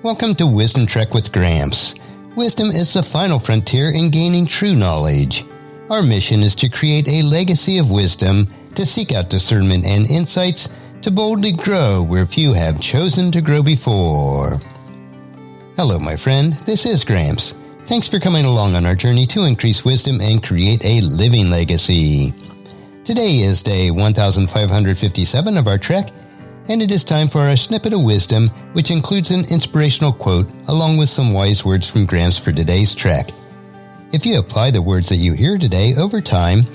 Welcome to Wisdom Trek with Gramps. Wisdom is the final frontier in gaining true knowledge. Our mission is to create a legacy of wisdom, to seek out discernment and insights, to boldly grow where few have chosen to grow before. Hello, my friend. This is Gramps. Thanks for coming along on our journey to increase wisdom and create a living legacy. Today is day 1557 of our trek, and it is time for our snippet of wisdom, which includes an inspirational quote along with some wise words from Gramps for today's trek. If you apply the words that you hear today over time,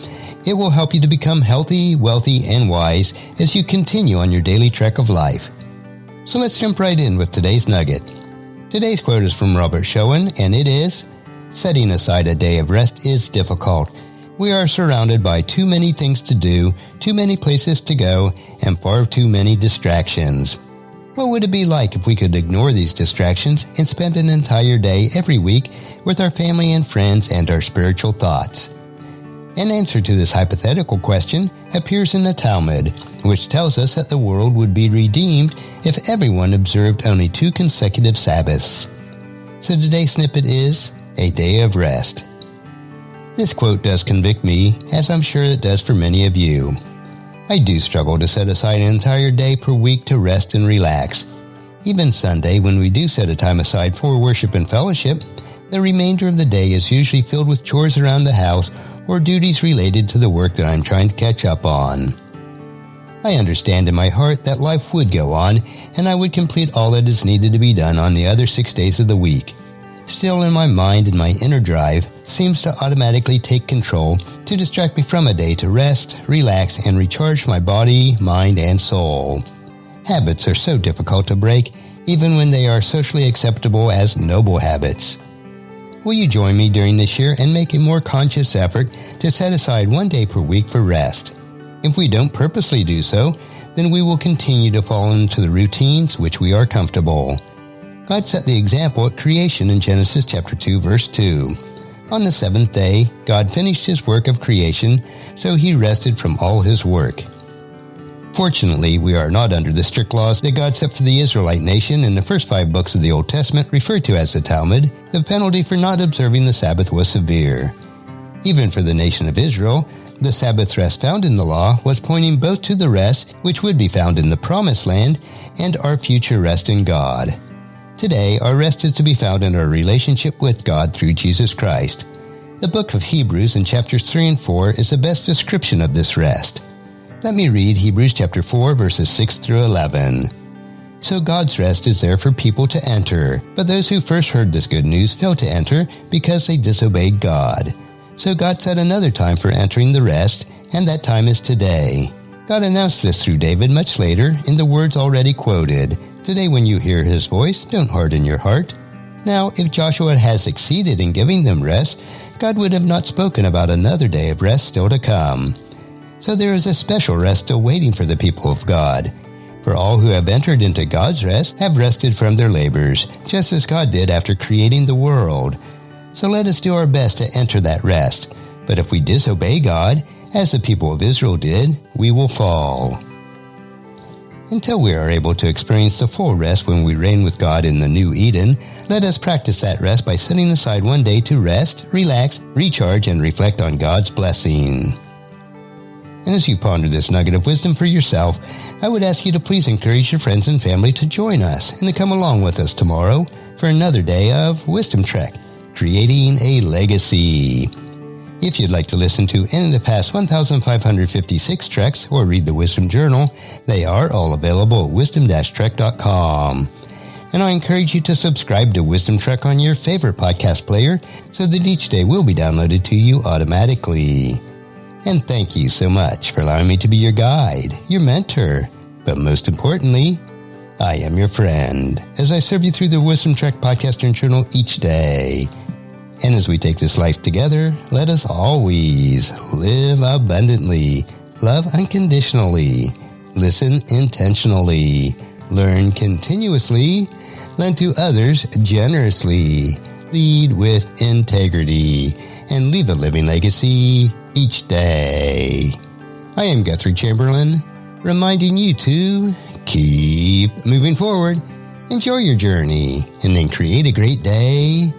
it will help you to become healthy, wealthy, and wise as you continue on your daily trek of life. So let's jump right in with today's nugget. Today's quote is from Robert Schoen, and it is, "Setting aside a day of rest is difficult. We are surrounded by too many things to do, too many places to go, and far too many distractions. What would it be like if we could ignore these distractions and spend an entire day every week with our family and friends and our spiritual thoughts?" An answer to this hypothetical question appears in the Talmud, which tells us that the world would be redeemed if everyone observed only 2 consecutive Sabbaths. So today's snippet is a day of rest. This quote does convict me, as I'm sure it does for many of you. I do struggle to set aside an entire day per week to rest and relax. Even Sunday, when we do set a time aside for worship and fellowship, the remainder of the day is usually filled with chores around the house or duties related to the work that I'm trying to catch up on. I understand in my heart that life would go on, and I would complete all that is needed to be done on the other 6 days of the week. Still, in my mind and my inner drive seems to automatically take control to distract me from a day to rest, relax, and recharge my body, mind, and soul. Habits are so difficult to break, even when they are socially acceptable as noble habits. Will you join me during this year and make a more conscious effort to set aside 1 day per week for rest? If we don't purposely do so, then we will continue to fall into the routines which we are comfortable. God set the example at creation in Genesis chapter 2, verse 2. On the 7th day, God finished his work of creation, so he rested from all his work. Fortunately, we are not under the strict laws that God set for the Israelite nation in the first 5 books of the Old Testament referred to as the Talmud. The penalty for not observing the Sabbath was severe. Even for the nation of Israel, the Sabbath rest found in the law was pointing both to the rest which would be found in the Promised Land and our future rest in God. Today, our rest is to be found in our relationship with God through Jesus Christ. The book of Hebrews in chapters 3 and 4 is the best description of this rest. Let me read Hebrews chapter 4, verses 6 through 11. "So God's rest is there for people to enter, but those who first heard this good news failed to enter because they disobeyed God. So God set another time for entering the rest, and that time is today. God announced this through David much later in the words already quoted. Today when you hear his voice, don't harden your heart. Now, if Joshua has succeeded in giving them rest, God would have not spoken about another day of rest still to come. So there is a special rest still waiting for the people of God. For all who have entered into God's rest have rested from their labors, just as God did after creating the world. So let us do our best to enter that rest. But if we disobey God, as the people of Israel did, we will fall." Until we are able to experience the full rest when we reign with God in the new Eden, let us practice that rest by setting aside 1 day to rest, relax, recharge, and reflect on God's blessing. And as you ponder this nugget of wisdom for yourself, I would ask you to please encourage your friends and family to join us and to come along with us tomorrow for another day of Wisdom Trek, creating a legacy. If you'd like to listen to any of the past 1,556 treks or read the Wisdom Journal, they are all available at wisdom-trek.com. And I encourage you to subscribe to Wisdom Trek on your favorite podcast player so that each day will be downloaded to you automatically. And thank you so much for allowing me to be your guide, your mentor, but most importantly, I am your friend as I serve you through the Wisdom Trek podcast and journal each day. And as we take this life together, let us always live abundantly, love unconditionally, listen intentionally, learn continuously, lend to others generously, lead with integrity, and leave a living legacy each day. I am Guthrie Chamberlain, reminding you to keep moving forward Enjoy your journey, and then create a great day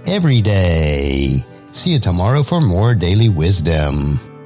every day. See you tomorrow for more daily wisdom.